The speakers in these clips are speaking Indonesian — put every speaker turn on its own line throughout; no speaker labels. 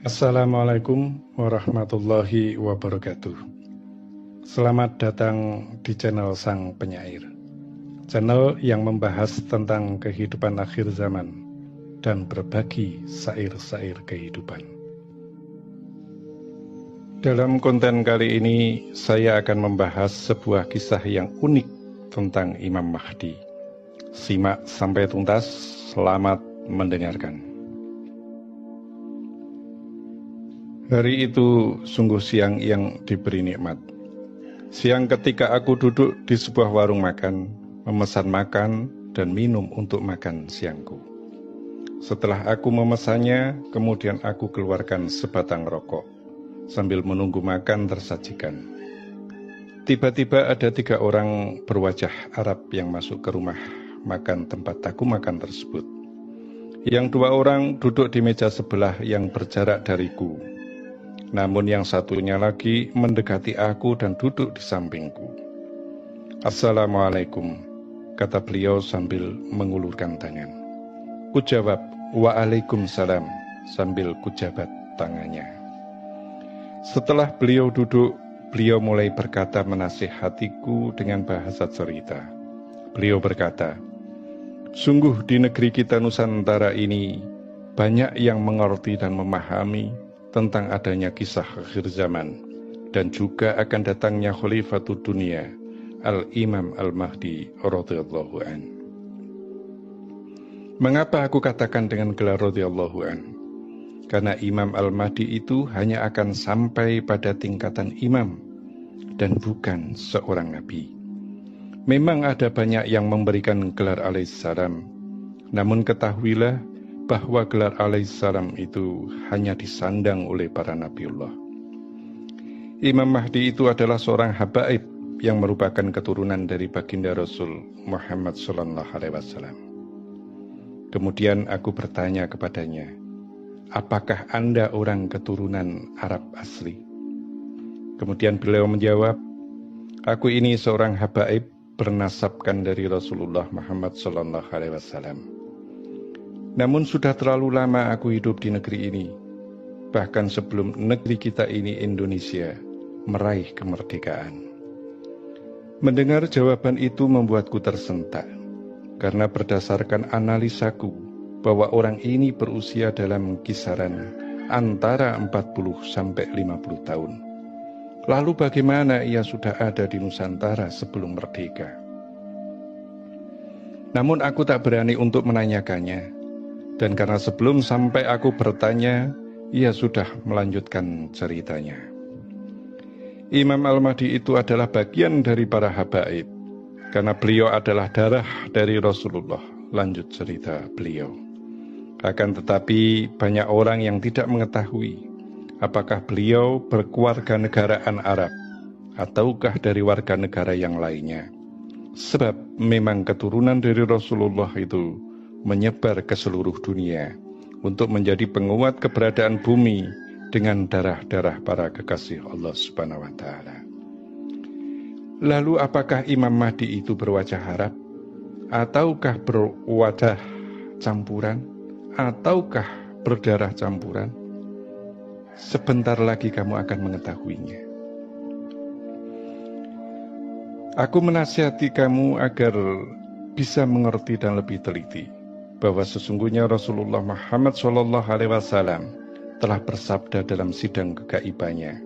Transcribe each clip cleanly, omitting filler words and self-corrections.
Assalamualaikum warahmatullahi wabarakatuh. Selamat datang di channel Sang Penyair, channel yang membahas tentang kehidupan akhir zaman dan berbagi syair-syair kehidupan. Dalam konten kali ini, saya akan membahas sebuah kisah yang unik tentang Imam Mahdi. Simak sampai tuntas, selamat mendengarkan. Hari itu sungguh siang yang diberi nikmat. Siang ketika aku duduk di sebuah warung makan, memesan makan dan minum untuk makan siangku. Setelah aku memesannya, kemudian aku keluarkan sebatang rokok, sambil menunggu makan tersajikan. Tiba-tiba ada 3 orang berwajah Arab yang masuk ke rumah makan tempat aku makan tersebut. Yang 2 orang duduk di meja sebelah yang berjarak dariku. Namun yang satunya lagi mendekati aku dan duduk di sampingku. Assalamualaikum, kata beliau sambil mengulurkan tangan. Kujawab, waalaikumsalam, sambil kujabat tangannya. Setelah beliau duduk, beliau mulai berkata menasihatiku dengan bahasa cerita. Beliau berkata, sungguh di negeri kita Nusantara ini, banyak yang mengerti dan memahami tentang adanya kisah akhir zaman dan juga akan datangnya Khalifatud Dunia Al-Imam Al-Mahdi radhiyallahu an. Mengapa aku katakan dengan gelar radhiyallahu an? Karena Imam Al-Mahdi itu hanya akan sampai pada tingkatan imam dan bukan seorang nabi. Memang ada banyak yang memberikan gelar alaihissalam, namun ketahuilah bahwa gelar alaihissalam itu hanya disandang oleh para nabiullah. Imam Mahdi itu adalah seorang habaib yang merupakan keturunan dari baginda Rasul Muhammad SAW. Kemudian aku bertanya kepadanya, apakah Anda orang keturunan Arab asli? Kemudian beliau menjawab, aku ini seorang habaib bernasabkan dari Rasulullah Muhammad SAW. Namun sudah terlalu lama aku hidup di negeri ini, bahkan sebelum negeri kita ini Indonesia meraih kemerdekaan. Mendengar jawaban itu membuatku tersentak, karena berdasarkan analisaku bahwa orang ini berusia dalam kisaran antara 40 sampai 50 tahun. Lalu bagaimana ia sudah ada di Nusantara sebelum merdeka? Namun aku tak berani untuk menanyakannya. Dan karena sebelum sampai aku bertanya, ia sudah melanjutkan ceritanya. Imam Al-Mahdi itu adalah bagian dari para habaib, karena beliau adalah darah dari Rasulullah, lanjut cerita beliau. Akan tetapi banyak orang yang tidak mengetahui, apakah beliau berkeluarga negaraan Arab, ataukah dari warga negara yang lainnya. Sebab memang keturunan dari Rasulullah itu menyebar ke seluruh dunia untuk menjadi penguat keberadaan bumi dengan darah-darah para kekasih Allah Subhanahu wa Ta'ala. Lalu apakah Imam Mahdi itu berwajah Arab? Ataukah berwajah campuran? Ataukah berdarah campuran? Sebentar lagi kamu akan mengetahuinya. Aku menasihati kamu agar bisa mengerti dan lebih teliti bahwa sesungguhnya Rasulullah Muhammad SAW telah bersabda dalam sidang kegaibannya,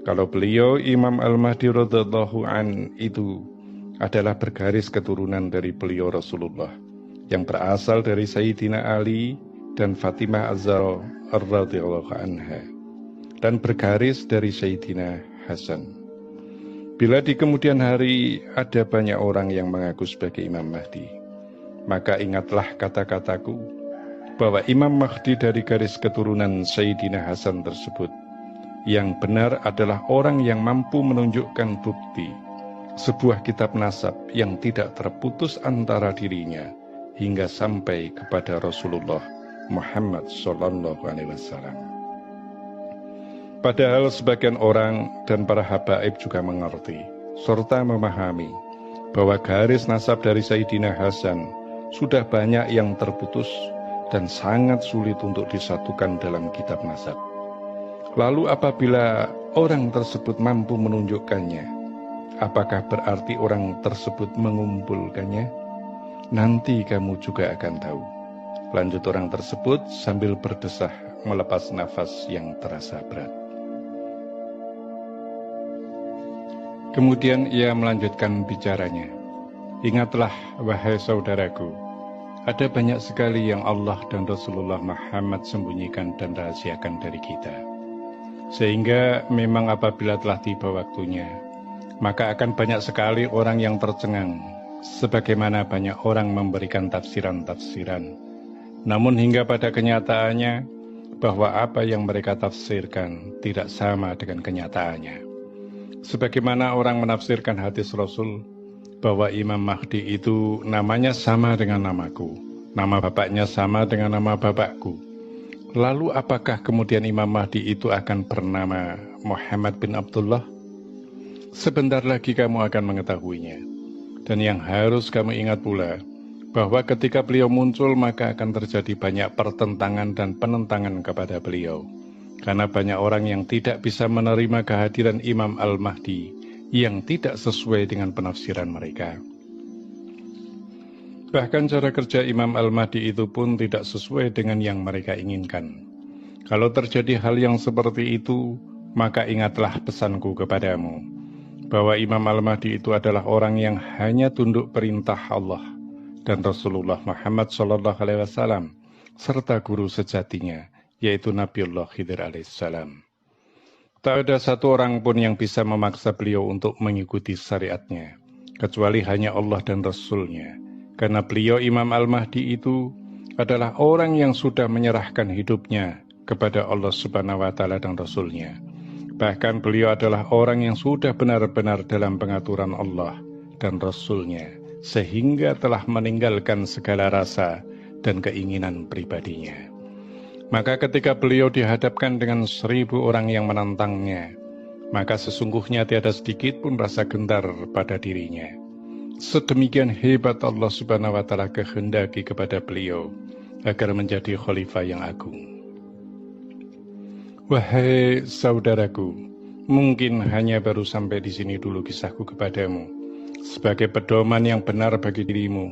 kalau beliau Imam Al-Mahdi radhiyallahu an itu adalah bergaris keturunan dari beliau Rasulullah yang berasal dari Sayyidina Ali dan Fatimah Az-Zahra radhiyallahu anha dan bergaris dari Sayyidina Hasan. Bila di kemudian hari ada banyak orang yang mengaku sebagai Imam Mahdi, maka ingatlah kata-kataku bahwa Imam Mahdi dari garis keturunan Sayyidina Hasan tersebut yang benar adalah orang yang mampu menunjukkan bukti sebuah kitab nasab yang tidak terputus antara dirinya hingga sampai kepada Rasulullah Muhammad SAW. Padahal sebagian orang dan para habaib juga mengerti serta memahami bahwa garis nasab dari Sayyidina Hasan sudah banyak yang terputus dan sangat sulit untuk disatukan dalam kitab nasab. Lalu apabila orang tersebut mampu menunjukkannya, apakah berarti orang tersebut mengumpulkannya? Nanti kamu juga akan tahu. Lanjut orang tersebut sambil berdesah melepas nafas yang terasa berat. Kemudian ia melanjutkan bicaranya. Ingatlah, wahai saudaraku, ada banyak sekali yang Allah dan Rasulullah Muhammad sembunyikan dan rahasiakan dari kita. Sehingga memang apabila telah tiba waktunya, maka akan banyak sekali orang yang tercengang, sebagaimana banyak orang memberikan tafsiran-tafsiran. Namun hingga pada kenyataannya, bahwa apa yang mereka tafsirkan tidak sama dengan kenyataannya. Sebagaimana orang menafsirkan hadis Rasul, bahwa Imam Mahdi itu namanya sama dengan namaku, nama bapaknya sama dengan nama bapakku. Lalu apakah kemudian Imam Mahdi itu akan bernama Muhammad bin Abdullah? Sebentar lagi kamu akan mengetahuinya. Dan yang harus kamu ingat pula, bahwa ketika beliau muncul maka akan terjadi banyak pertentangan dan penentangan kepada beliau. Karena banyak orang yang tidak bisa menerima kehadiran Imam Al-Mahdi yang tidak sesuai dengan penafsiran mereka. Bahkan cara kerja Imam Al-Mahdi itu pun tidak sesuai dengan yang mereka inginkan. Kalau terjadi hal yang seperti itu, maka ingatlah pesanku kepadamu, bahwa Imam Al-Mahdi itu adalah orang yang hanya tunduk perintah Allah dan Rasulullah Muhammad SAW, serta guru sejatinya, yaitu Nabiullah Khidir alaihissalam. Tak ada satu orang pun yang bisa memaksa beliau untuk mengikuti syariatnya, kecuali hanya Allah dan Rasulnya. Karena beliau Imam Al-Mahdi itu adalah orang yang sudah menyerahkan hidupnya kepada Allah Subhanahu wa Ta'ala dan Rasulnya. Bahkan beliau adalah orang yang sudah benar-benar dalam pengaturan Allah dan Rasulnya, sehingga telah meninggalkan segala rasa dan keinginan pribadinya. Maka ketika beliau dihadapkan dengan 1000 orang yang menantangnya, maka sesungguhnya tiada sedikit pun rasa gentar pada dirinya. Sedemikian hebat Allah Subhanahu wa Ta'ala kehendaki kepada beliau agar menjadi khalifah yang agung. Wahai saudaraku, mungkin hanya baru sampai di sini dulu kisahku kepadamu sebagai pedoman yang benar bagi dirimu.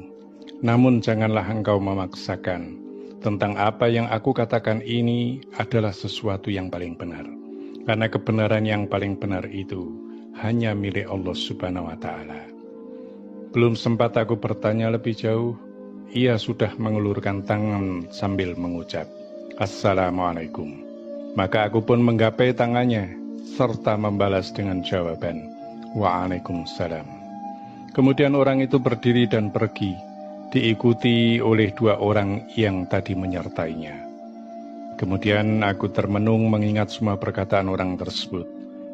Namun janganlah engkau memaksakan tentang apa yang aku katakan ini adalah sesuatu yang paling benar. Karena kebenaran yang paling benar itu hanya milik Allah Subhanahu wa Ta'ala. Belum sempat aku bertanya lebih jauh, ia sudah mengulurkan tangan sambil mengucap, Assalamualaikum. Maka aku pun menggapai tangannya, serta membalas dengan jawaban, Waalaikumsalam. Kemudian orang itu berdiri dan pergi, diikuti oleh 2 orang yang tadi menyertainya. Kemudian aku termenung mengingat semua perkataan orang tersebut,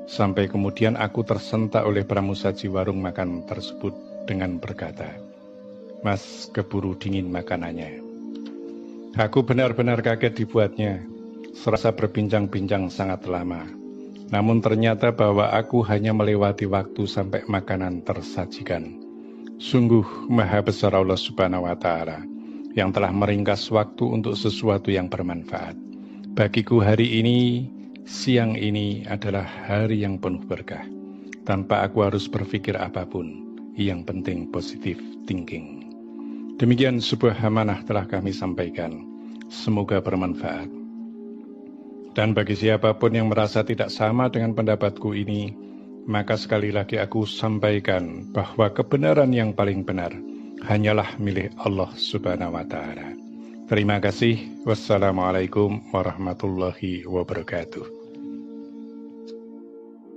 sampai kemudian aku tersentak oleh pramusaji warung makan tersebut dengan berkata, Mas, keburu dingin makanannya. Aku benar-benar kaget dibuatnya, serasa berbincang-bincang sangat lama. Namun ternyata bahwa aku hanya melewati waktu sampai makanan tersajikan. Sungguh maha besar Allah Subhanahu wa Ta'ala yang telah meringkas waktu untuk sesuatu yang bermanfaat. Bagiku hari ini, siang ini adalah hari yang penuh berkah. Tanpa aku harus berpikir apapun, yang penting positive thinking. Demikian sebuah amanah telah kami sampaikan. Semoga bermanfaat. Dan bagi siapapun yang merasa tidak sama dengan pendapatku ini, maka sekali lagi aku sampaikan bahwa kebenaran yang paling benar hanyalah milik Allah Subhanahu wa Ta'ala. Terima kasih. Wassalamualaikum warahmatullahi wabarakatuh.